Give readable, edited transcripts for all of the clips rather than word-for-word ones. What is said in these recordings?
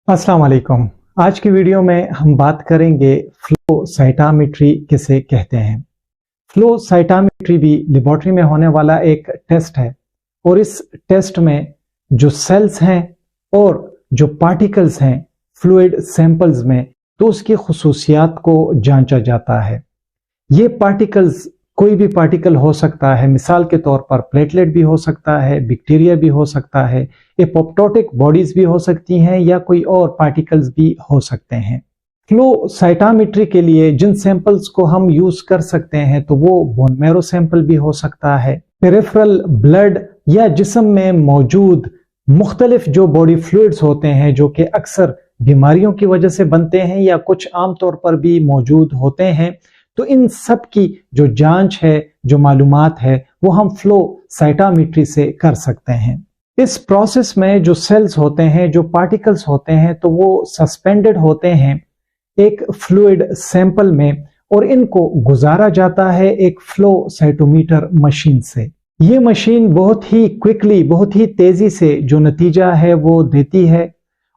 अस्सलाम वालेकुम। आज की वीडियो में हम बात करेंगे फ्लो साइटोमेट्री किसे कहते हैं। फ्लो साइटोमेट्री भी लेबोरेटरी में होने वाला एक टेस्ट है और इस टेस्ट में जो सेल्स हैं और जो पार्टिकल्स हैं फ्लूइड सैंपल्स में, तो उसकी खुसूसियात को जांचा जाता है। ये पार्टिकल्स कोई भी पार्टिकल हो सकता है, मिसाल के तौर पर प्लेटलेट भी हो सकता है, बैक्टीरिया भी हो सकता है, एपोप्टोटिक बॉडीज भी हो सकती हैं या कोई और पार्टिकल्स भी हो सकते हैं। फ्लो साइटोमेट्री के लिए जिन सैंपल्स को हम यूज कर सकते हैं तो वो बोन मैरो सैंपल भी हो सकता है, पेरिफेरल ब्लड या जिस्म में मौजूद मुख्तलिफ जो बॉडी फ्लूइड्स होते हैं जो कि अक्सर बीमारियों की वजह से बनते हैं या कुछ आमतौर पर भी मौजूद होते हैं, तो इन सब की जो जांच है, जो मालूमात है, वो हम फ्लो साइटोमेट्री से कर सकते हैं। इस प्रोसेस में जो सेल्स होते हैं, जो पार्टिकल्स होते हैं, तो वो सस्पेंडेड होते हैं एक फ्लूइड सैंपल में और इनको गुजारा जाता है एक फ्लो साइटोमीटर मशीन से। ये मशीन बहुत ही क्विकली, बहुत ही तेजी से जो नतीजा है वो देती है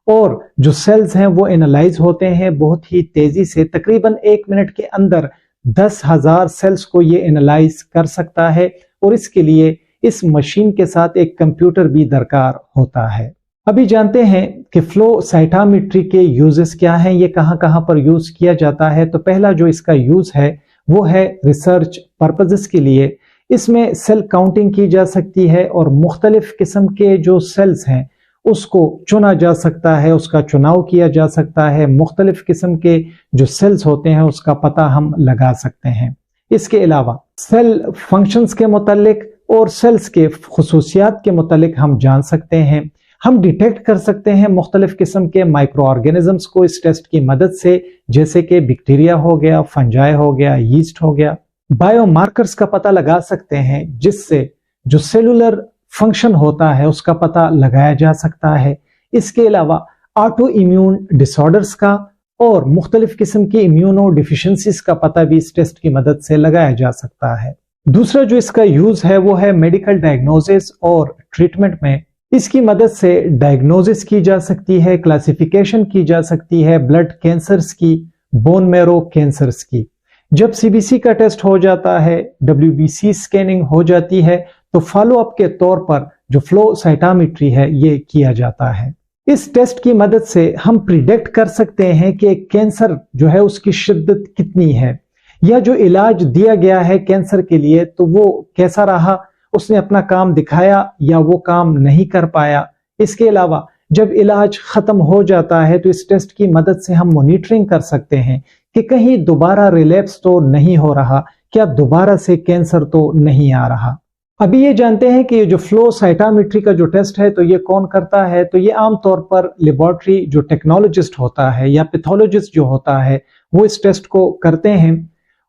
और जो सेल्स हैं वो एनालाइज होते हैं बहुत ही तेजी से। तकरीबन 1 मिनट के अंदर 10,000 सेल्स को ये एनालाइज कर सकता है और इसके लिए इस मशीन के साथ एक कंप्यूटर भी दरकार होता है। अभी जानते हैं कि फ्लो साइटोमेट्री के यूजेस क्या हैं, ये कहां कहां पर यूज किया जाता है। तो पहला जो इसका यूज है वो है रिसर्च पर्पसेस के लिए। इसमें सेल काउंटिंग की जा सकती है और मुख्तलिफ किस्म के जो सेल्स हैं उसको चुना जा सकता है, उसका चुनाव किया जा सकता है। मुख्तलिफ किस्म के जो सेल्स होते हैं उसका पता हम लगा सकते हैं। इसके अलावा सेल फंक्शंस के मुतालिक और सेल्स के खुसूसियात के मुतालिक हम जान सकते हैं। हम डिटेक्ट कर सकते हैं मुख्तलिफ किस्म के माइक्रो ऑर्गेनिजम्स को इस टेस्ट की मदद से, जैसे कि बैक्टीरिया हो गया, फंजाई हो गया, यीस्ट हो गया। बायोमार्कर्स का पता लगा सकते हैं जिससे जो सेलुलर फंक्शन होता है उसका पता लगाया जा सकता है। इसके अलावा ऑटो इम्यून डिसऑर्डर्स का और मुख्तलिफ किस्म की इम्यूनो डिफिशियंसीज का पता भी इस टेस्ट की मदद से लगाया जा सकता है। दूसरा जो इसका यूज है वो है मेडिकल डायग्नोसिस और ट्रीटमेंट में। इसकी मदद से डायग्नोसिस की जा सकती है, क्लासिफिकेशन की जा सकती है ब्लड कैंसर्स की, बोन मैरो कैंसर्स की। जब सीबीसी का टेस्ट हो जाता है, डब्ल्यूबीसी स्कैनिंग हो जाती है, तो फॉलो अप के तौर पर जो फ्लो साइटोमेट्री है ये किया जाता है। इस टेस्ट की मदद से हम प्रिडिक्ट कर सकते हैं कि कैंसर जो है उसकी शिद्दत कितनी है या जो इलाज दिया गया है कैंसर के लिए तो वो कैसा रहा, उसने अपना काम दिखाया या वो काम नहीं कर पाया। इसके अलावा जब इलाज खत्म हो जाता है तो इस टेस्ट की मदद से हम मॉनिटरिंग कर सकते हैं कि कहीं दोबारा रिलैप्स तो नहीं हो रहा, क्या दोबारा से कैंसर तो नहीं आ रहा। अभी ये जानते हैं कि ये जो फ्लो साइटोमेट्री का जो टेस्ट है तो ये कौन करता है। तो ये आमतौर पर लेबोरेटरी जो टेक्नोलॉजिस्ट होता है या पैथोलॉजिस्ट जो होता है वो इस टेस्ट को करते हैं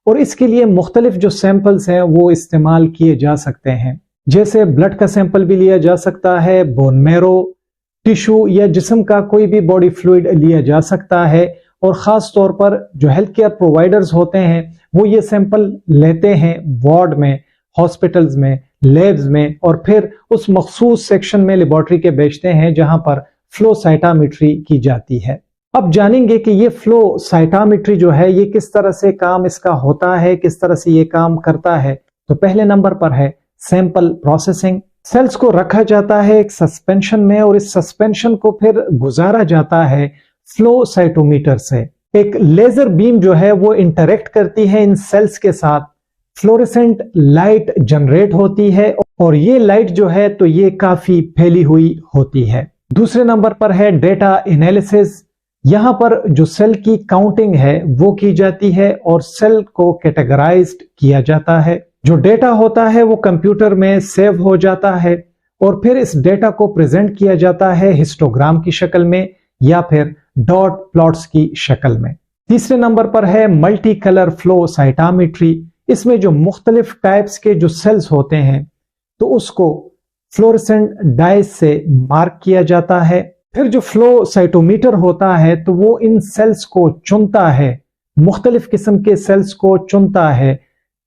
और इसके लिए मुख्तलिफ जो सैंपल्स हैं वो इस्तेमाल किए जा सकते हैं। जैसे ब्लड का सैंपल भी लिया जा सकता है, बोन मैरो, टिश्यू या जिस्म का कोई भी बॉडी फ्लूइड लिया जा सकता है और खास तौर पर जो हेल्थ केयर प्रोवाइडर्स होते हैं वो ये सैंपल लेते हैं वार्ड में, हॉस्पिटल्स में, लैब्स में और फिर उस मखसूस सेक्शन में लेबोरेटरी के भेजते हैं जहां पर फ्लो साइटोमेट्री की जाती है। अब जानेंगे कि ये फ्लो साइटोमेट्री जो है ये किस तरह से काम इसका होता है, किस तरह से ये काम करता है। तो पहले नंबर पर है सैंपल प्रोसेसिंग। सेल्स को रखा जाता है एक सस्पेंशन में और इस सस्पेंशन को फिर गुजारा जाता है फ्लो साइटोमीटर से। एक लेजर बीम जो है वो इंटरेक्ट करती है इन सेल्स के साथ, फ्लोरेसेंट लाइट जनरेट होती है और ये लाइट जो है तो ये काफी फैली हुई होती है। दूसरे नंबर पर है डेटा एनालिसिस। यहां पर जो सेल की काउंटिंग है वो की जाती है और सेल को कैटेगराइज्ड किया जाता है। जो डेटा होता है वो कंप्यूटर में सेव हो जाता है और फिर इस डेटा को प्रेजेंट किया जाता है हिस्टोग्राम की शक्ल में या फिर डॉट प्लॉट्स की शक्ल में। तीसरे नंबर पर है मल्टी कलर फ्लो साइटोमेट्री। इसमें जो मुख्तलिफ टाइप्स के जो सेल्स होते हैं तो उसको फ्लोरेसेंट डाइज से मार्क किया जाता है। फिर जो फ्लो साइटोमीटर होता है तो वो इन सेल्स को चुनता है, मुख्तलिफ किस्म के सेल्स को चुनता है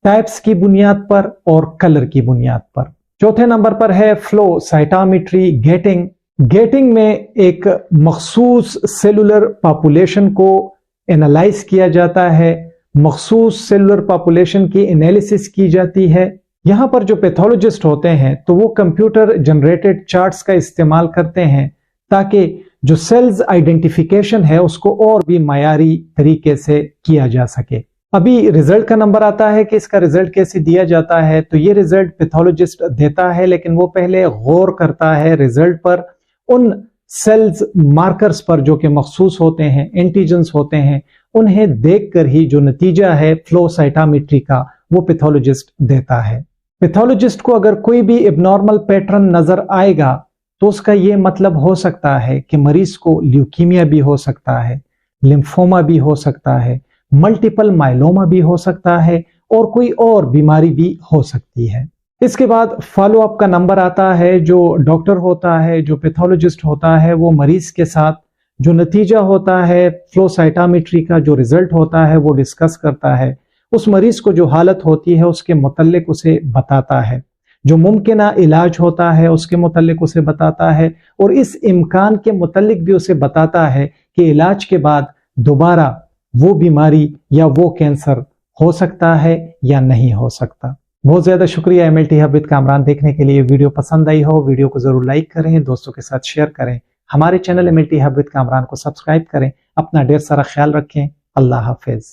टाइप्स की बुनियाद पर और कलर की बुनियाद पर। चौथे नंबर पर है फ्लो साइटोमेट्री गेटिंग। गेटिंग में एक मखसूस सेलुलर पॉपुलेशन को एनालाइज किया जाता है, मखसूस सेलुलर पॉपुलेशन की एनालिसिस की जाती है। यहाँ पर जो पैथोलॉजिस्ट होते हैं तो वो कंप्यूटर जनरेटेड चार्ट्स का इस्तेमाल करते हैं ताकि जो सेल्स आइडेंटिफिकेशन है उसको और भी मायारी तरीके से किया जा सके। अभी रिजल्ट का नंबर आता है कि इसका रिजल्ट कैसे दिया जाता है, तो ये रिजल्ट पैथोलॉजिस्ट देता है, लेकिन वो पहले गौर करता है रिजल्ट पर, उन सेल्स मार्कर्स पर जो कि मखसूस होते हैं, एंटीजन्स होते हैं, उन्हें देखकर ही जो नतीजा है फ्लो साइटोमेट्री का वो पैथोलॉजिस्ट देता है। पैथोलॉजिस्ट को अगर कोई भी एबनॉर्मल पैटर्न नजर आएगा तो उसका ये मतलब हो सकता है कि मरीज को ल्यूकीमिया भी हो सकता है, लिम्फोमा भी हो सकता है, मल्टीपल माइलोमा भी हो सकता है और कोई और बीमारी भी हो सकती है। इसके बाद फॉलो अप का नंबर आता है। जो डॉक्टर होता है, जो पैथोलॉजिस्ट होता है, वो मरीज के साथ जो नतीजा होता है फ्लो साइटोमेट्री का, जो रिजल्ट होता है वो डिस्कस करता है। उस मरीज को जो हालत होती है उसके मुतल्लिक उसे बताता है, जो मुमकिना इलाज होता है उसके मुतल्लिक उसे बताता है, और इस इम्कान के मुतल्लिक भी उसे बताता है कि इलाज के बाद दोबारा वो बीमारी या वो कैंसर हो सकता है या नहीं हो सकता। बहुत ज्यादा शुक्रिया MLT हब विद कामरान देखने के लिए। वीडियो पसंद आई हो वीडियो को जरूर लाइक करें, दोस्तों के साथ शेयर करें, हमारे channel MLT hub with Kamran को सब्सक्राइब करें। अपना ढेर सारा ख्याल रखें। अल्लाह हाफिज।